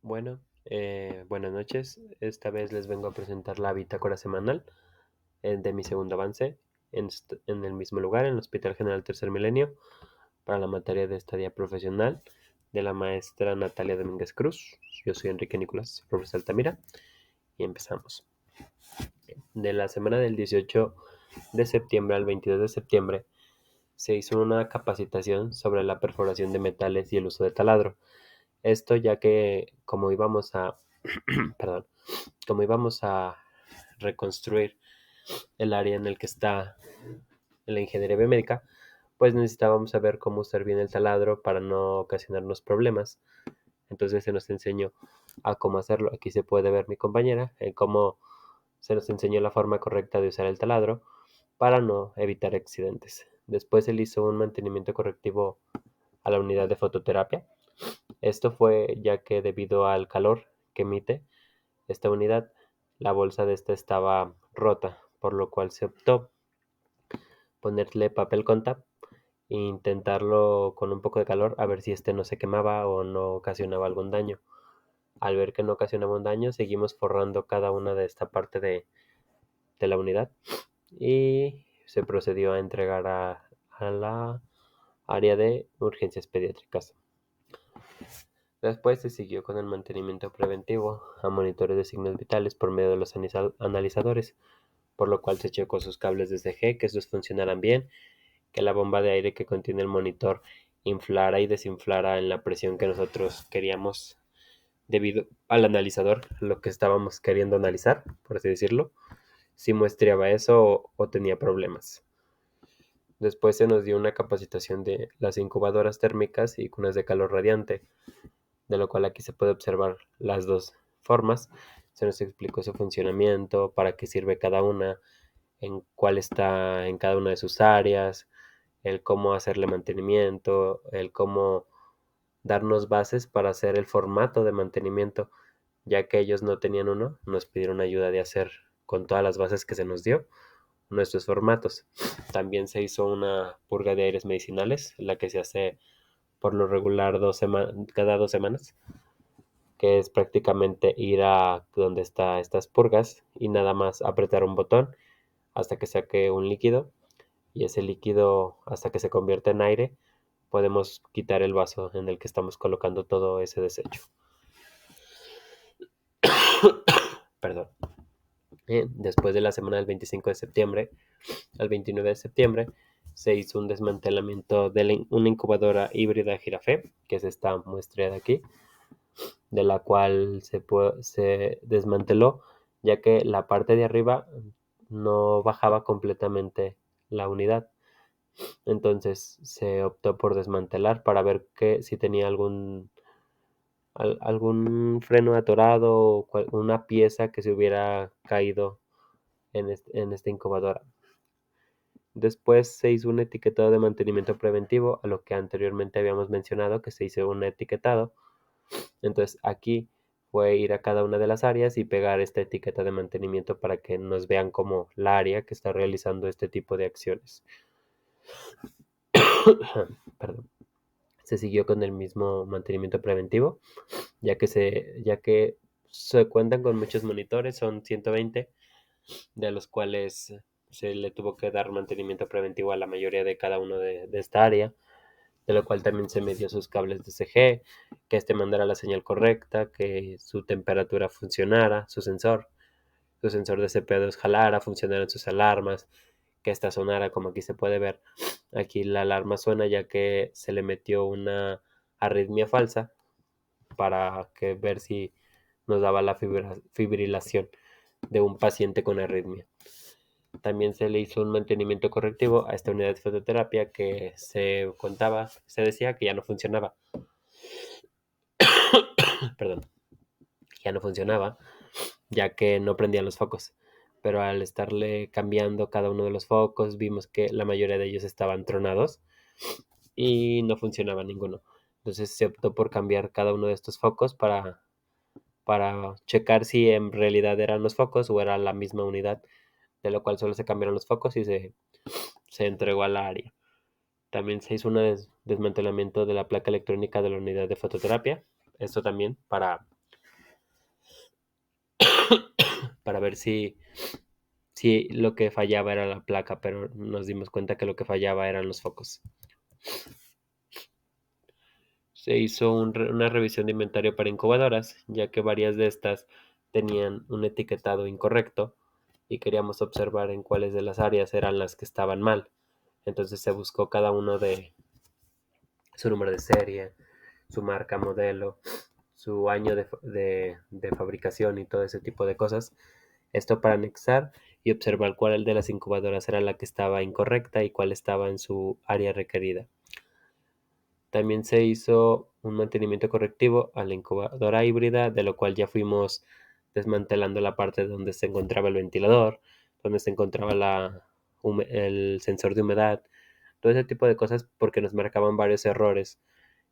Buenas noches. Esta vez les vengo a presentar la bitácora semanal de mi segundo avance en el mismo lugar, en el Hospital General Tercer Milenio, para la materia de estadía profesional de la maestra Natalia Domínguez Cruz. Yo soy Enrique Nicolás, profesor Altamira, y empezamos. De la semana del 18 de septiembre al 22 de septiembre se hizo una capacitación sobre la perforación de metales y el uso de taladro. Esto ya que perdón, como íbamos a reconstruir el área en el que está la ingeniería biomédica, pues necesitábamos saber cómo usar bien el taladro para no ocasionarnos problemas. Entonces se nos enseñó a cómo hacerlo. Aquí se puede ver mi compañera en cómo se nos enseñó la forma correcta de usar el taladro para no evitar accidentes. Después se le hizo un mantenimiento correctivo a la unidad de fototerapia. Esto fue ya que debido al calor que emite esta unidad, la bolsa de esta estaba rota, por lo cual se optó ponerle papel contact e intentarlo con un poco de calor a ver si este no se quemaba o no ocasionaba algún daño. Al ver que no ocasionaba un daño, seguimos forrando cada una de esta parte de la unidad y se procedió a entregar a la área de urgencias pediátricas. Después se siguió con el mantenimiento preventivo a monitores de signos vitales por medio de los analizadores, por lo cual se checó sus cables desde G, que estos funcionaran bien, que la bomba de aire que contiene el monitor inflara y desinflara en la presión que nosotros queríamos debido al analizador, lo que estábamos queriendo analizar, por así decirlo, si muestreaba eso o tenía problemas. Después se nos dio una capacitación de las incubadoras térmicas y cunas de calor radiante, de lo cual aquí se puede observar las dos formas. Se nos explicó su funcionamiento, para qué sirve cada una, en cuál está en cada una de sus áreas, el cómo hacerle mantenimiento, el cómo darnos bases para hacer el formato de mantenimiento, ya que ellos no tenían uno, nos pidieron ayuda de hacer con todas las bases que se nos dio nuestros formatos. También se hizo una purga de aires medicinales, la que se hace por lo regular cada 2 semanas, que es prácticamente ir a donde están estas purgas y nada más apretar un botón hasta que saque un líquido, y ese líquido, hasta que se convierta en aire, podemos quitar el vaso en el que estamos colocando todo ese desecho. Perdón. Después de la semana del 25 de septiembre al 29 de septiembre se hizo un desmantelamiento de una incubadora híbrida Girafé, que es esta muestra de aquí, de la cual se desmanteló, ya que la parte de arriba no bajaba completamente la unidad. Entonces se optó por desmantelar para ver que si tenía algún freno atorado o una pieza que se hubiera caído en esta incubadora. Después se hizo un etiquetado de mantenimiento preventivo, a lo que anteriormente habíamos mencionado que se hizo un etiquetado. Entonces aquí fue ir a cada una de las áreas y pegar esta etiqueta de mantenimiento para que nos vean como la área que está realizando este tipo de acciones. Perdón. Se siguió con el mismo mantenimiento preventivo, ya que se cuentan con muchos monitores, son 120, de los cuales se le tuvo que dar mantenimiento preventivo a la mayoría de cada uno de esta área, de lo cual también se midió sus cables de CG, que este mandara la señal correcta, que su temperatura funcionara, su sensor de CP2 jalara, funcionaran sus alarmas, que esta sonara, como aquí se puede ver. Aquí la alarma suena ya que se le metió una arritmia falsa para ver si nos daba la fibrilación de un paciente con arritmia. También se le hizo un mantenimiento correctivo a esta unidad de fototerapia que se decía que ya no funcionaba. Perdón, ya no funcionaba, ya que no prendían los focos. Pero al estarle cambiando cada uno de los focos, vimos que la mayoría de ellos estaban tronados y no funcionaba ninguno. Entonces se optó por cambiar cada uno de estos focos para checar si en realidad eran los focos o era la misma unidad, de lo cual solo se cambiaron los focos y se entregó a la área. También se hizo un desmantelamiento de la placa electrónica de la unidad de fototerapia. Esto también para para ver si lo que fallaba era la placa, pero nos dimos cuenta que lo que fallaba eran los focos. Se hizo una revisión de inventario para incubadoras, ya que varias de estas tenían un etiquetado incorrecto y queríamos observar en cuáles de las áreas eran las que estaban mal. Entonces se buscó cada uno de su número de serie, su marca, modelo, su año de fabricación y todo ese tipo de cosas. Esto para anexar y observar cuál de las incubadoras era la que estaba incorrecta y cuál estaba en su área requerida. También se hizo un mantenimiento correctivo a la incubadora híbrida, de lo cual ya fuimos desmantelando la parte donde se encontraba el ventilador, donde se encontraba el sensor de humedad, todo ese tipo de cosas porque nos marcaban varios errores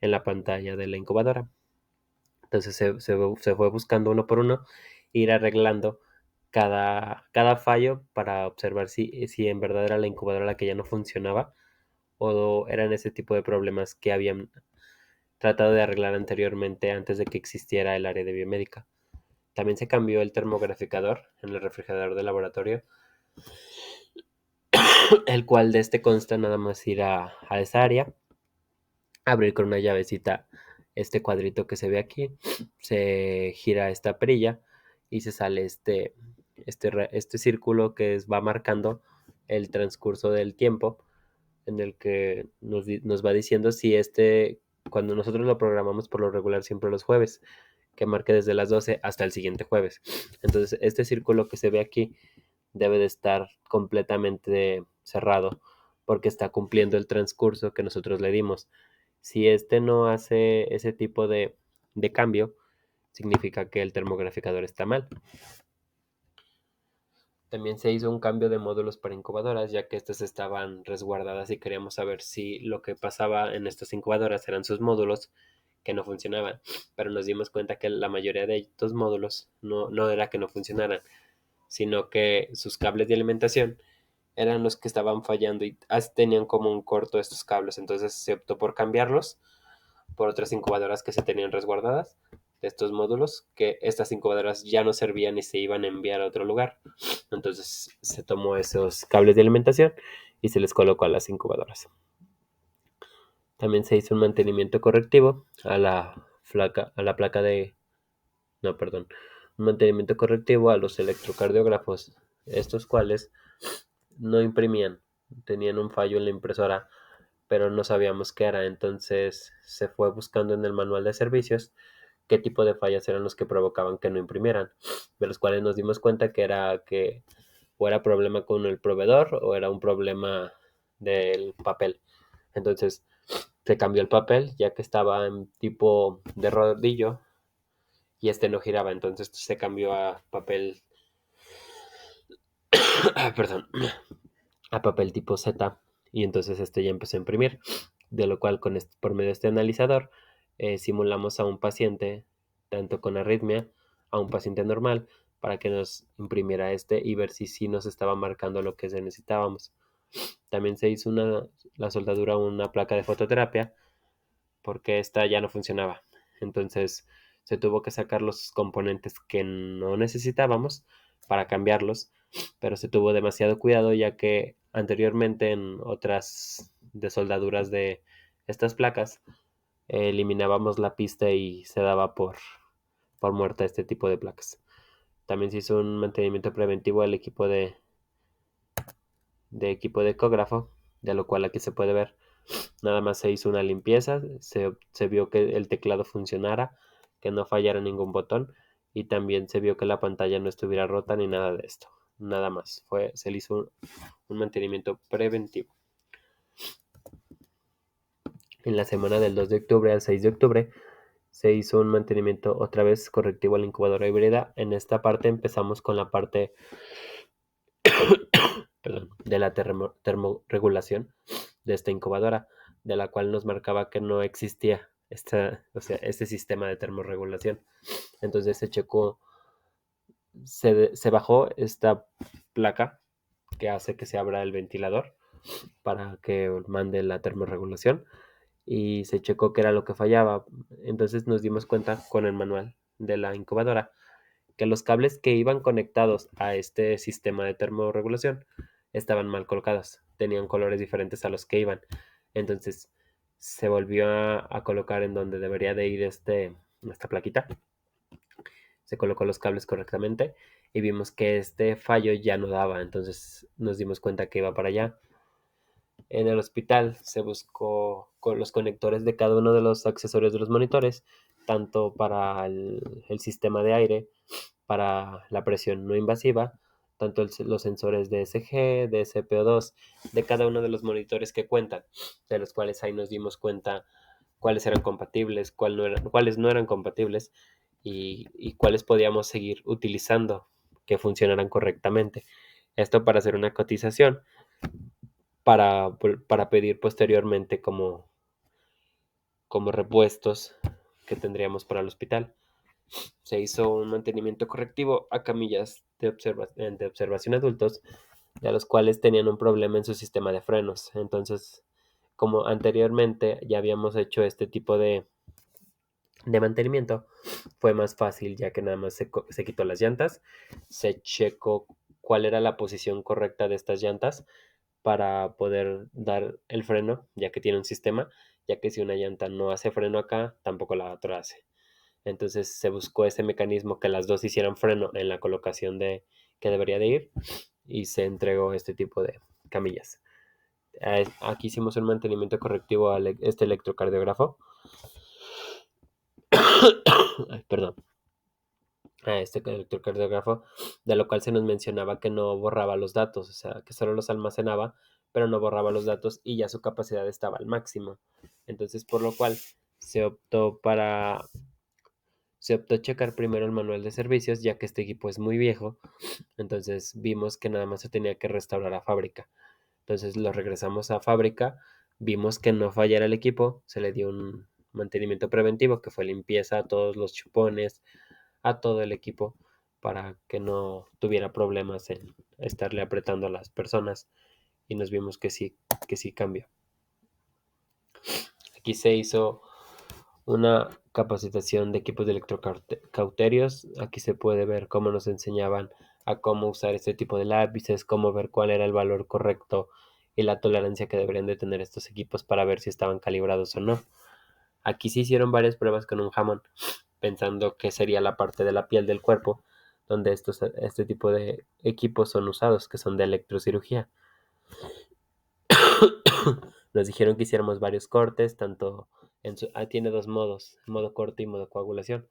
en la pantalla de la incubadora. Entonces se fue buscando uno por uno, ir arreglando cada fallo para observar si en verdad era la incubadora la que ya no funcionaba o eran ese tipo de problemas que habían tratado de arreglar anteriormente antes de que existiera el área de biomédica. También se cambió el termograficador en el refrigerador de laboratorio, el cual de este consta nada más ir a esa área, abrir con una llavecita este cuadrito que se ve aquí, se gira esta perilla y se sale este círculo que va marcando el transcurso del tiempo en el que nos va diciendo si cuando nosotros lo programamos por lo regular siempre los jueves, que marque desde las 12 hasta el siguiente jueves. Entonces este círculo que se ve aquí debe de estar completamente cerrado porque está cumpliendo el transcurso que nosotros le dimos. Si este no hace ese tipo de cambio, significa que el termograficador está mal. También se hizo un cambio de módulos para incubadoras, ya que estas estaban resguardadas y queríamos saber si lo que pasaba en estas incubadoras eran sus módulos que no funcionaban. Pero nos dimos cuenta que la mayoría de estos módulos no era que no funcionaran, sino que sus cables de alimentación eran los que estaban fallando y tenían como un corto estos cables. Entonces se optó por cambiarlos por otras incubadoras que se tenían resguardadas de estos módulos, que estas incubadoras ya no servían y se iban a enviar a otro lugar. Entonces se tomó esos cables de alimentación y se les colocó a las incubadoras. También se hizo un mantenimiento correctivo a la placa de... No, perdón. Un mantenimiento correctivo a los electrocardiógrafos, estos cuales no imprimían, tenían un fallo en la impresora, pero no sabíamos qué era. Entonces se fue buscando en el manual de servicios qué tipo de fallas eran los que provocaban que no imprimieran, de los cuales nos dimos cuenta que o era problema con el proveedor o era un problema del papel. Entonces se cambió el papel ya que estaba en tipo de rodillo y este no giraba, entonces se cambió a papel, perdón, a papel tipo Z y entonces este ya empezó a imprimir, de lo cual por medio de este analizador simulamos a un paciente tanto con arritmia a un paciente normal para que nos imprimiera y ver si sí nos estaba marcando lo que necesitábamos. También se hizo la soldadura a una placa de fototerapia porque esta ya no funcionaba. Entonces se tuvo que sacar los componentes que no necesitábamos para cambiarlos, pero se tuvo demasiado cuidado ya que anteriormente en otras de soldaduras de estas placas eliminábamos la pista y se daba por muerta este tipo de placas. También se hizo un mantenimiento preventivo al equipo de ecógrafo, de lo cual aquí se puede ver. Nada más se hizo una limpieza, se vio que el teclado funcionara, que no fallara ningún botón y también se vio que la pantalla no estuviera rota ni nada de esto. Nada más, se le hizo un mantenimiento preventivo. En la semana del 2 de octubre al 6 de octubre se hizo un mantenimiento otra vez correctivo a la incubadora híbrida. En esta parte empezamos con la parte perdón, de la termorregulación de esta incubadora, de la cual nos marcaba que no existía este sistema de termorregulación. Entonces se checó, se bajó esta placa que hace que se abra el ventilador para que mande la termorregulación y se checó que era lo que fallaba. Entonces nos dimos cuenta con el manual de la incubadora que los cables que iban conectados a este sistema de termorregulación estaban mal colocados, tenían colores diferentes a los que iban. Entonces se volvió a colocar en donde debería de ir esta plaquita. Se colocó los cables correctamente y vimos que este fallo ya no daba, entonces nos dimos cuenta que iba para allá. En el hospital se buscó con los conectores de cada uno de los accesorios de los monitores, tanto para el sistema de aire, para la presión no invasiva, tanto los sensores de DSG, de SPO2, de cada uno de los monitores que cuentan, de los cuales ahí nos dimos cuenta cuáles eran compatibles, cuáles no eran compatibles y cuáles podíamos seguir utilizando que funcionaran correctamente. Esto para hacer una cotización para pedir posteriormente como repuestos que tendríamos para el hospital. Se hizo un mantenimiento correctivo a camillas de observación adultos, de los cuales tenían un problema en su sistema de frenos. Entonces, como anteriormente ya habíamos hecho este tipo de mantenimiento, fue más fácil ya que nada más se quitó las llantas, se checó cuál era la posición correcta de estas llantas para poder dar el freno, ya que tiene un sistema, ya que si una llanta no hace freno acá, tampoco la otra hace. Entonces se buscó ese mecanismo que las dos hicieran freno en la colocación de que debería de ir y se entregó este tipo de camillas. Aquí hicimos un mantenimiento correctivo a este electrocardiógrafo. Ay, perdón. A este electrocardiógrafo, de lo cual se nos mencionaba que no borraba los datos, o sea, que solo los almacenaba, pero no borraba los datos y ya su capacidad estaba al máximo. Entonces, por lo cual se optó checar primero el manual de servicios, ya que este equipo es muy viejo. Entonces vimos que nada más se tenía que restaurar a fábrica. Entonces lo regresamos a fábrica, vimos que no fallara el equipo, se le dio un mantenimiento preventivo, que fue limpieza a todos los chupones, a todo el equipo, para que no tuviera problemas en estarle apretando a las personas. Y nos vimos que sí cambió. Aquí se hizo una capacitación de equipos de electrocauterios. Aquí se puede ver cómo nos enseñaban a cómo usar este tipo de lápices, cómo ver cuál era el valor correcto y la tolerancia que deberían de tener estos equipos para ver si estaban calibrados o no. Aquí se hicieron varias pruebas con un jamón, pensando que sería la parte de la piel del cuerpo donde este tipo de equipos son usados, que son de electrocirugía. Nos dijeron que hiciéramos varios cortes, tanto tiene dos modos, modo corte y modo coagulación.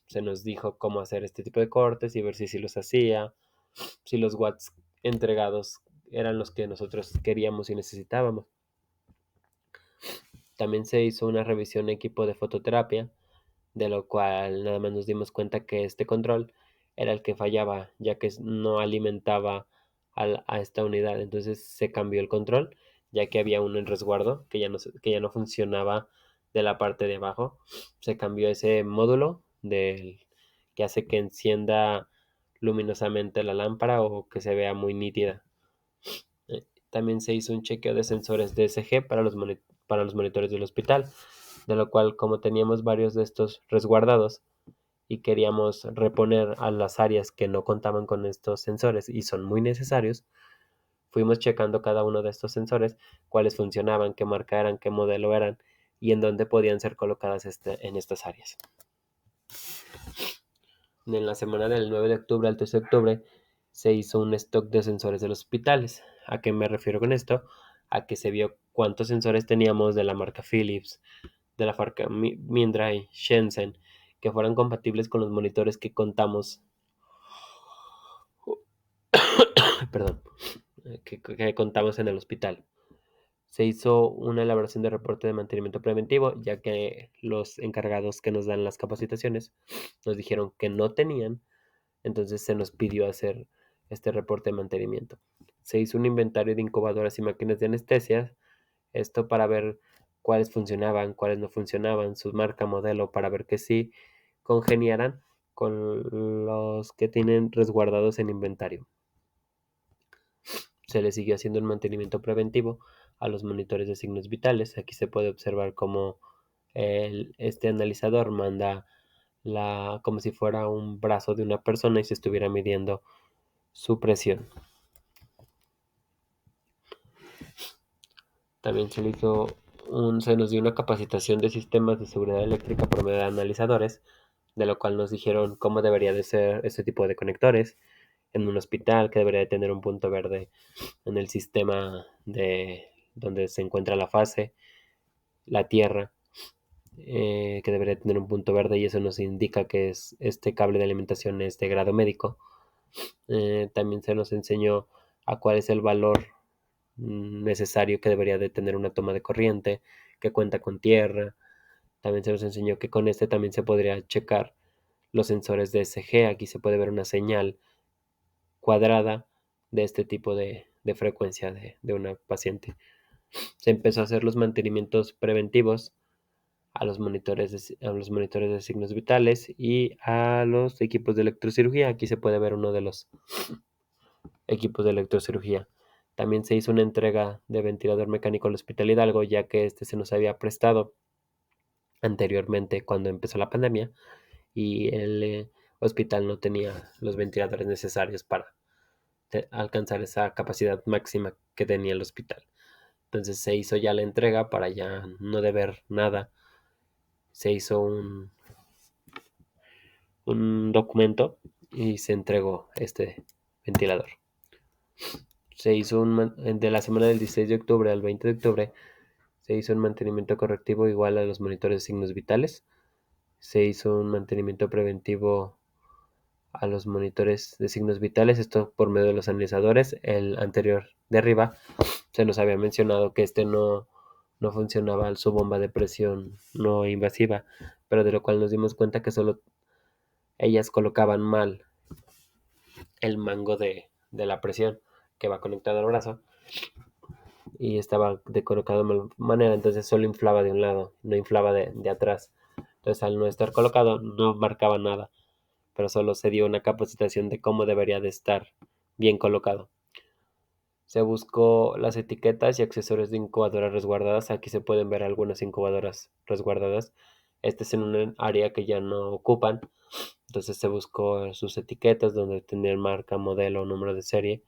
Se nos dijo cómo hacer este tipo de cortes y ver si los hacía, si los watts entregados eran los que nosotros queríamos y necesitábamos. También se hizo una revisión en equipo de fototerapia, de lo cual nada más nos dimos cuenta que este control era el que fallaba, ya que no alimentaba a esta unidad. Entonces se cambió el control, ya que había uno en resguardo que ya no funcionaba de la parte de abajo. Se cambió ese módulo que hace que encienda luminosamente la lámpara o que se vea muy nítida. También se hizo un chequeo de sensores DSG para los monitores del hospital, de lo cual, como teníamos varios de estos resguardados y queríamos reponer a las áreas que no contaban con estos sensores y son muy necesarios, fuimos checando cada uno de estos sensores, cuáles funcionaban, qué marca eran, qué modelo eran y en dónde podían ser colocadas en estas áreas. En la semana del 9 de octubre al 13 de octubre se hizo un stock de sensores de los hospitales. ¿A qué me refiero con esto? A que se vio cuántos sensores teníamos de la marca Philips, de la marca Mindray, Shenzhen, que fueran compatibles con los monitores que contamos, perdón, que contamos en el hospital. Se hizo una elaboración de reporte de mantenimiento preventivo, ya que los encargados que nos dan las capacitaciones nos dijeron que no tenían. Entonces se nos pidió hacer este reporte de mantenimiento. Se hizo un inventario de incubadoras y máquinas de anestesia, esto para ver cuáles funcionaban, cuáles no funcionaban, su marca, modelo, para ver que sí congeniaran con los que tienen resguardados en inventario. Se le siguió haciendo un mantenimiento preventivo a los monitores de signos vitales. Aquí se puede observar cómo este analizador manda como si fuera un brazo de una persona y se estuviera midiendo su presión. También se nos dio una capacitación de sistemas de seguridad eléctrica por medio de analizadores, de lo cual nos dijeron cómo debería de ser este tipo de conectores en un hospital, que debería de tener un punto verde en el sistema de donde se encuentra la fase, la tierra, que debería tener un punto verde, y eso nos indica que este cable de alimentación es de grado médico. También se nos enseñó a cuál es el valor necesario que debería de tener una toma de corriente, que cuenta con tierra. También se nos enseñó que con este también se podría checar los sensores de ESG. Aquí se puede ver una señal cuadrada de este tipo de frecuencia de una paciente. Se empezó a hacer los mantenimientos preventivos a los monitores de signos vitales y a los equipos de electrocirugía. Aquí se puede ver uno de los equipos de electrocirugía. También se hizo una entrega de ventilador mecánico al Hospital Hidalgo, ya que este se nos había prestado anteriormente cuando empezó la pandemia, y el hospital no tenía los ventiladores necesarios para alcanzar esa capacidad máxima que tenía el hospital. Entonces se hizo ya la entrega para ya no deber nada. Se hizo un documento y se entregó este ventilador. Se hizo de la semana del 16 de octubre al 20 de octubre, se hizo un mantenimiento correctivo igual a los monitores de signos vitales. Se hizo un mantenimiento preventivo a los monitores de signos vitales, esto por medio de los analizadores. El anterior de arriba se nos había mencionado que no funcionaba su bomba de presión no invasiva, pero de lo cual nos dimos cuenta que solo ellas colocaban mal el mango de la presión que va conectado al brazo, y estaba colocado de mal manera, entonces solo inflaba de un lado, no inflaba de atrás. Entonces, al no estar colocado, no marcaba nada, pero solo se dio una capacitación de cómo debería de estar bien colocado. Se buscó las etiquetas y accesorios de incubadoras resguardadas. Aquí se pueden ver algunas incubadoras resguardadas. Este es en un área que ya no ocupan. Entonces se buscó sus etiquetas donde tenían marca, modelo, número de serie,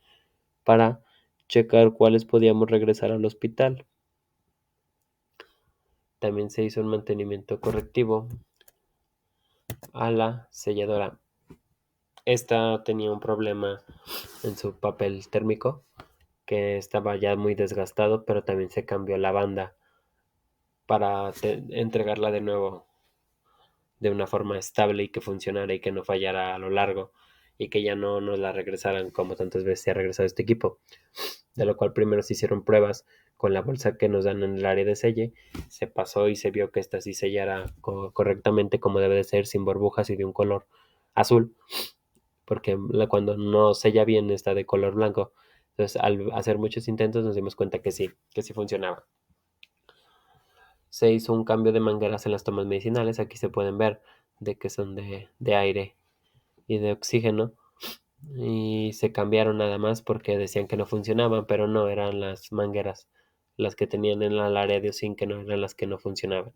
para checar cuáles podíamos regresar al hospital. También se hizo un mantenimiento correctivo a la selladora. Esta tenía un problema en su papel térmico, que estaba ya muy desgastado, pero también se cambió la banda para entregarla de nuevo de una forma estable y que funcionara y que no fallara a lo largo, y que ya no nos la regresaran como tantas veces se ha regresado este equipo. De lo cual primero se hicieron pruebas con la bolsa que nos dan en el área de selle. Se pasó y se vio que esta sí sellara correctamente como debe de ser, sin burbujas y de un color azul, porque cuando no sella bien está de color blanco. Entonces, al hacer muchos intentos nos dimos cuenta que sí funcionaba. Se hizo un cambio de mangueras en las tomas medicinales. Aquí se pueden ver de que son de aire y de oxígeno, y se cambiaron nada más porque decían que no funcionaban, pero no, eran las mangueras las que tenían en el área de Osin, que no eran las que no funcionaban.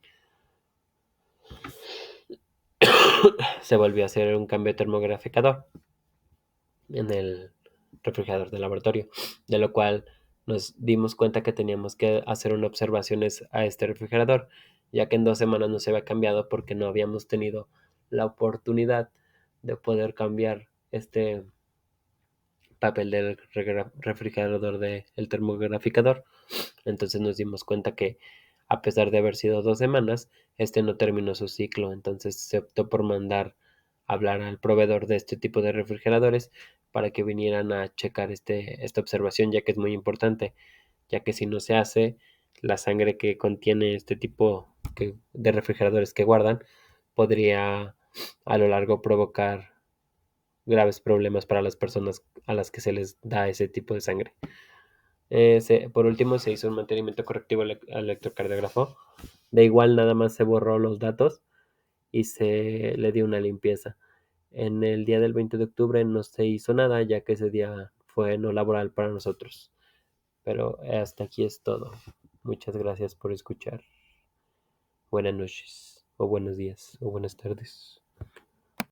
Se volvió a hacer un cambio de termograficador en el refrigerador del laboratorio, de lo cual nos dimos cuenta que teníamos que hacer unas observaciones a este refrigerador, ya que en 2 semanas no se había cambiado porque no habíamos tenido la oportunidad de poder cambiar este papel del refrigerador del termograficador. Entonces nos dimos cuenta que, a pesar de haber sido 2 semanas, este no terminó su ciclo. Entonces se optó por mandar hablar al proveedor de este tipo de refrigeradores para que vinieran a checar esta observación, ya que es muy importante, ya que si no se hace, la sangre que contiene este tipo de refrigeradores que guardan podría a lo largo provocar graves problemas para las personas a las que se les da ese tipo de sangre. Por último, se hizo un mantenimiento correctivo al electrocardiógrafo. De igual, nada más se borró los datos y se le dio una limpieza. En el día del 20 de octubre no se hizo nada, ya que ese día fue no laboral para nosotros. Pero hasta aquí es todo. Muchas gracias por escuchar. Buenas noches, o buenos días, o buenas tardes.